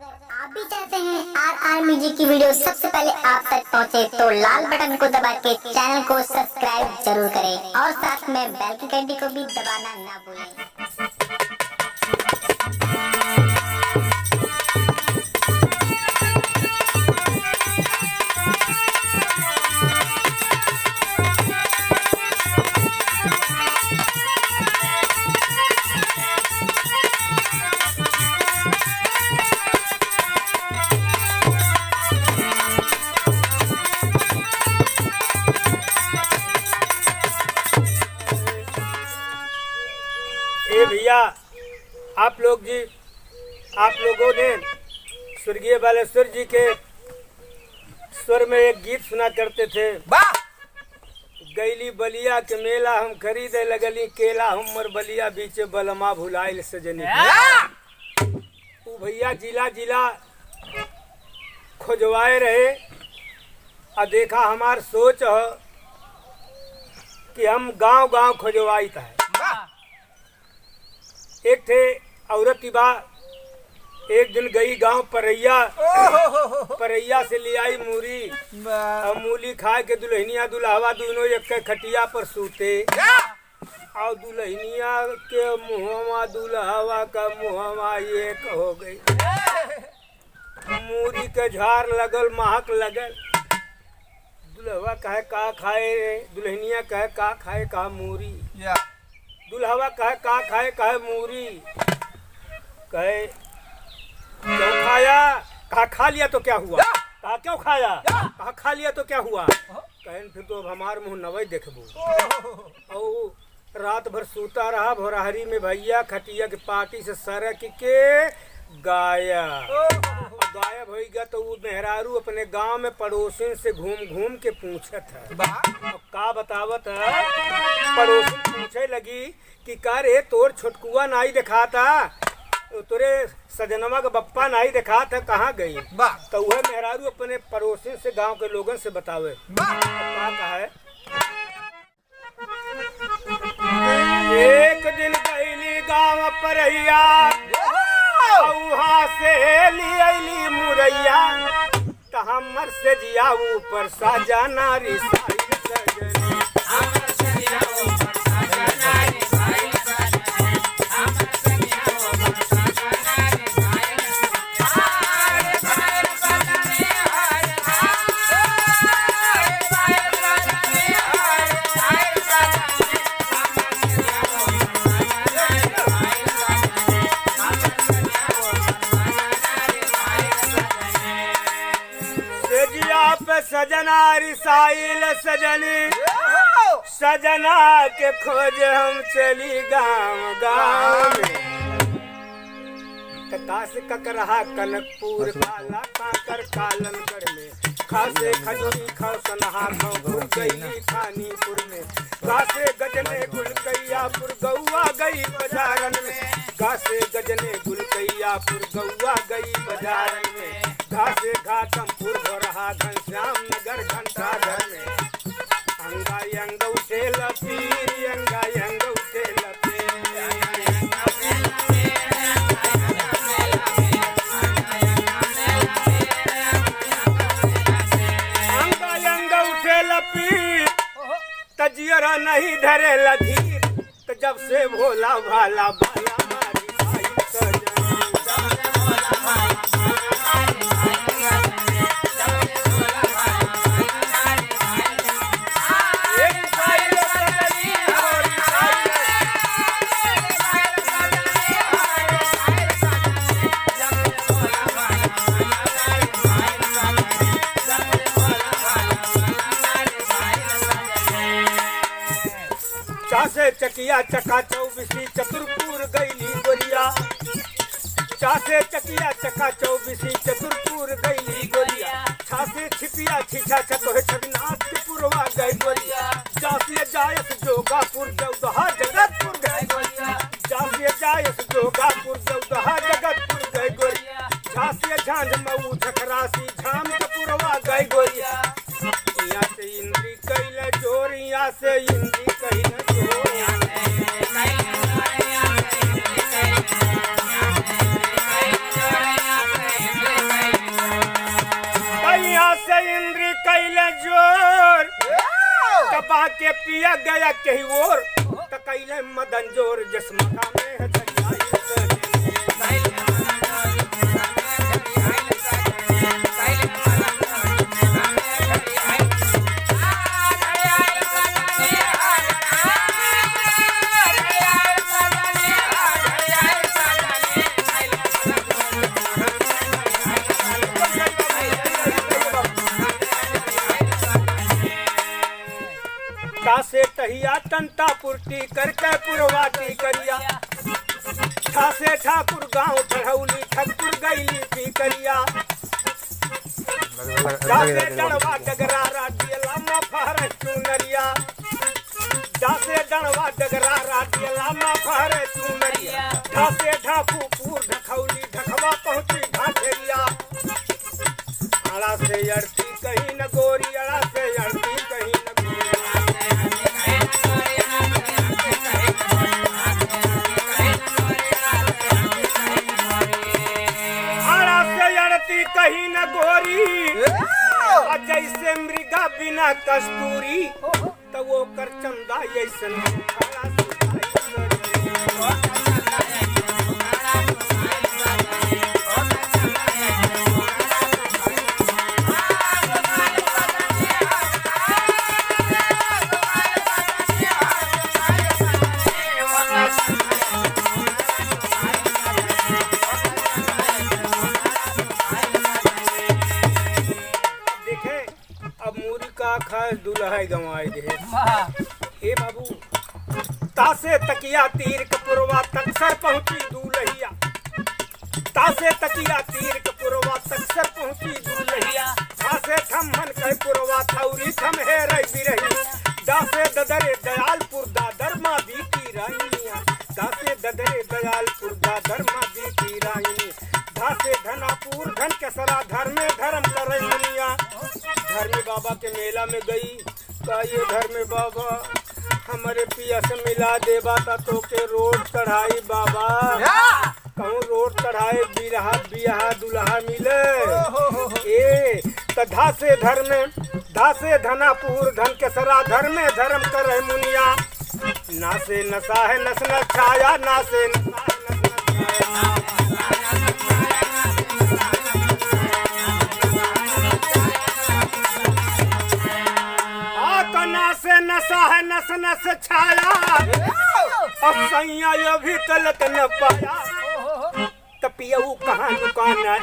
अगर आप भी चाहते हैं RR म्यूजिक की वीडियो सबसे पहले आप तक पहुंचे तो लाल बटन को दबा के चैनल को सब्सक्राइब जरूर करें और साथ में बेल की घंटी को भी दबाना ना भूलें। भैया आप लोगों ने स्वर्गीय बालेश्वर जी के स्वर में एक गीत सुना करते थे। गैली बलिया के मेला हम खरीदे लगली केला हमर बलिया बीचे बलमा भुलाइल सजनी। उ भैया जिला जिला खोजवाए रहे और देखा हमार सोच है कि हम गांव गांव खोजवाई है। एक थे औरत बा एक दिन गई गांव परैया से ले आई मूरी और मूली खाए के दुल्हनिया दुल्हवा दोनों एक खटिया पर सूते और दुल्हनिया के मुहवा दुल्हवा का मुहवा एक हो गई। मूरी के झाड़ लगल महक लगल। दुल्हवा कहे का खाए दुल्हनिया कहे का खाए का मूरी। दुल्हवा कहे का खाए कहे मूरी। कहे क्यों खाया कहा खा लिया तो क्या हुआ। कहा क्यों खाया कहा खा लिया तो क्या हुआ। कहे फिर तो अब हमार मुँह नवई देखबू। और रात भर सूता रहा भोरहरी में भैया खटिया के पार्टी से सरक के गायब हो गया। तो वो मेहरारू अपने गांव में पड़ोसिन से घूम घूम के पूछत है। का बतावत है पड़ोसिन पूछे लगी कि का रे तोर छोटकुआ नाई दिखाता तोरे सजनवा का बप्पा नाई दिखाता कहाँ गई। तो वह मेहरारू अपने पड़ोसिन से गांव के लोगों से बतावे का है। एक दिन गईली गांव परैया वहाँ से लियली मुरैया त हमर से जिया ऊपर साजना रे साइल सजनी। हमर से जिया ऊपर साजना रे साइल सजनी। हमर से जिया ऊपर साजना रे साइल सजनी। साइल सजनी हाय हाय साइल सजनी हाय साइल सजनी। हमर से जिया ऊपर साजना रे साइल सजनी। हमर से जिया पे सजना रिसाइल सजनी। सजना के खोज हम चली गांव गांव में। कासे ककरहा कनकपुर काला काकर कालनगढ़ में। खासे खजूरी खसनहा घुर गई खानीपुर में। कासे गजने गुलकैयापुर गौआ गई बाजारन में। कासे गजने गुलकैयापुर गौआ गई बाजारन में। घासे घाटमपुर भोरहा घनश्याम नगर घंटाघर में। अंगाई अंग उठे लपीर अंगाई अंग उठे लपीर। अंगाई अंग उठे लपीर तजियरा नहीं धरे लधीर। तो जब से भोला भाला भाला मारी भाई सजनी। चासे चकिया चका चौबीसी चतुरपुर गईली गोरिया। चासे चकिया चका चौबीसी चतुरपुर गईली गोरिया। छासे छिपिया छिछा चतोहे छगनाथपुरवा गई गोरिया। जासिया जायस जोगापुर जौदहा जगतपुर गई गोरिया। जासिया जायस जोगापुर जौदहा जगतपुर गई गोरिया। झांसिया झांझ मऊ झकरासी झामपुरवा गई गोरिया। यहाँ से इंद्री कैले जोर यहाँ से इंद्री कैले जोर। चबा के पिया गया कहीं और तकैले मदन जोर जसमका में है से टहिया तंता पुरती करके पुरवाटी करिया ठासे ठाकुर गांव ठहौली ठकुर गईली पी करिया जासे डणवा डगरा राडियला मा फहर चुनरिया जासे डणवा डगरा राडियला मा फहर चुनरिया ठासे ठाकू पूर ढखौली ढखवा पहुंची ढाठेरिया आड़ा से अड़ती कहीं न गोरी आड़ा से अड़ती कहीं न कहीं न गोरी जैसे मृगा बिना कस्तूरी तो वो कर चंदा ऐसन खास दूल्हा गंवाए दे हे बाबू तासे तकिया तीर कपुरवा तक सर पहुंची दूल्हिया तासे तकिया तीर कपुरवा तक सर पहुंची दूल्हिया तासे थमन कह पुरवा थौरी थम है रही बिरही दासे ददरे दयालपुर दादर मां दी की रानिया दासे ददरे दयालपुर दादर मां दी की रानी दासे धनापुर धन केसरा धर्मे धर्म करे दुनिया धर्मी बाबा के मेला में गई का ये धर्मी बाबा हमारे पिया से मिला देवा था तो के रोड चढ़ाई बाबा कहूँ रोड चढ़ाए बिरहा बियाह दुल्हा मिले ए तो धासे धनापुर धन के सरा धर्मे धर्म करे मुनिया ना से नशा है नस न छाया ना से नशा है नस नशा है नस नस छाया अब सैया ये भी तलत न पाया तपियऊ कहाँ दुकान है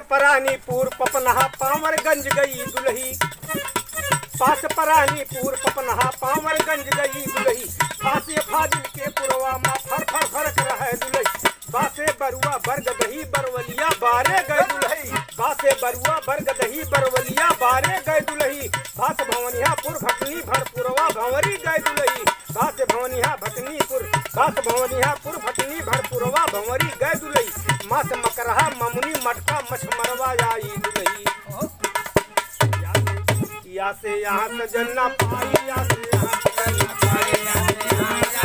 परानीपुर पपनहा पावरगंज गई दुल्ही पास परानीपुर पपनहा पावरगंज गई दुल्ही पासे फाजिल के पुरवा माँ फर फर फरक रहे दुल्ही बासे बरुआ बरग दही बरवलिया बारे गए दुल्ही बासे बरुआ बरग दही बरवलिया बारे गए दुल्ही बास भवनियापुर भटनी भरपुरवा भंवरी गए दुल्ही बास भवनियापुर भटनी भरपुरवा भंवरी गए दुल्ही मस मकरहा ममुनी मटका मछमरवा आई दुल्ही या से यहाँ सजन न पाई या से यहाँ सजन न पाई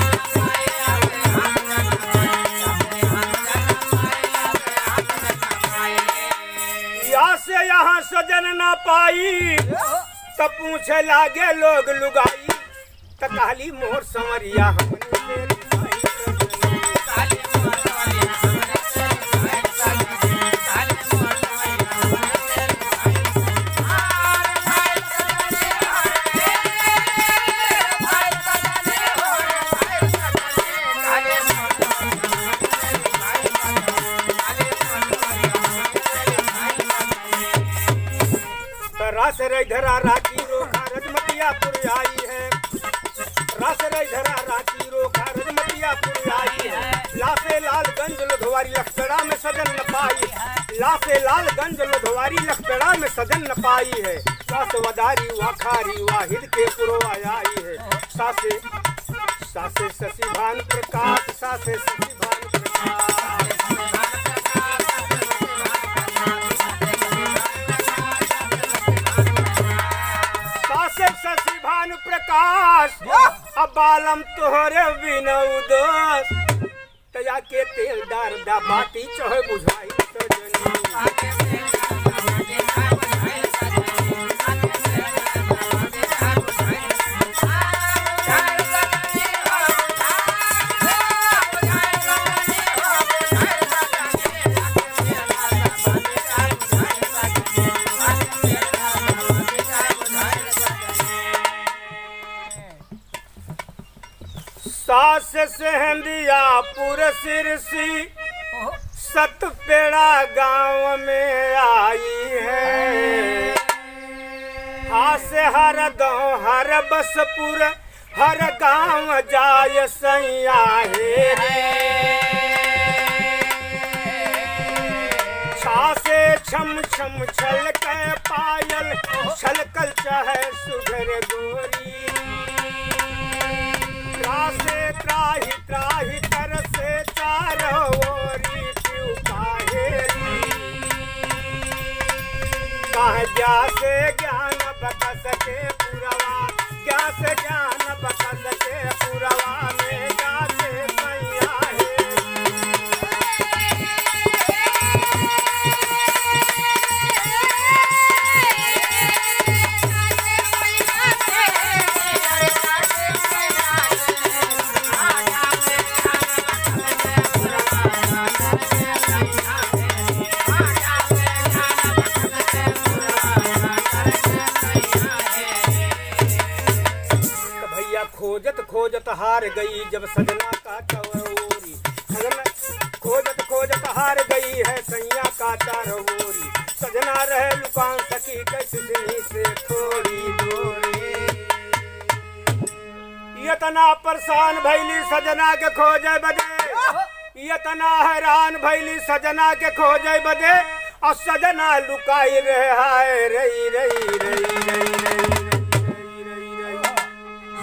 या से यहाँ सजन न पाई तब पूछे लागे लोग लुगाई त कहली मोहर संवरिया हमने रास धरा राखी रोखा रजमतियापुर आई है रास धरा राखी रोखा रजमतियापुर आई है लासे लालगंज लोधवारी लखतड़ा में सजन न पाई लासे लालगंज लोधवारी लखतड़ा में सजन न पाई है सास वदारी वाखारी वाहिद के पुरवा आई है सासे सासे शशि भान प्रकाश सासे शशि भान प्रकाश अब बालम तोहरे बिना उदास तया के तेल डार दा बाती चोहे बुझाई सजनी सास सहंदिया पुर सिरसी सतपेड़ा गांव में आई है। हास हर दो हर बसपुर हर गांव जाय सैया है। छासे छम छम छल के पायल छलकल चाहे सुघर गोरी त्रासे त्राही त्राही तरसे चारों ओरी पिउ काहेली कह जा से ज्ञान बकस के पुरवा क्या से ज्ञान बकस के पुरवा में जा से सैया है। खोजत खोजत हार गई जब सजना का चरवोरी सजना खोजत खोजत हार गई है सैया का चरवोरी सजना रहे लुकान सकी कैसे से थोड़ी दूरी इतना परेशान भैली सजना के खोजे बदे इतना हैरान भैली सजना के खोजे बदे और सजना लुकाई रहे हाय रही रही रही रही रही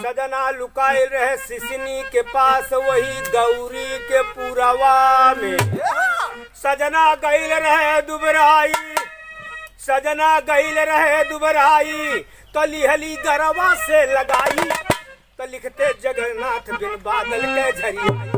सजना लुकाए रहे सिसनी के पास वही गौरी के पुरवा में सजना गईल रहे दुबराई सजना गईल रहे दुबराई तो लिहली गरवा से लगाई तो लिखते जगन्नाथ बिन बादल के झरियाई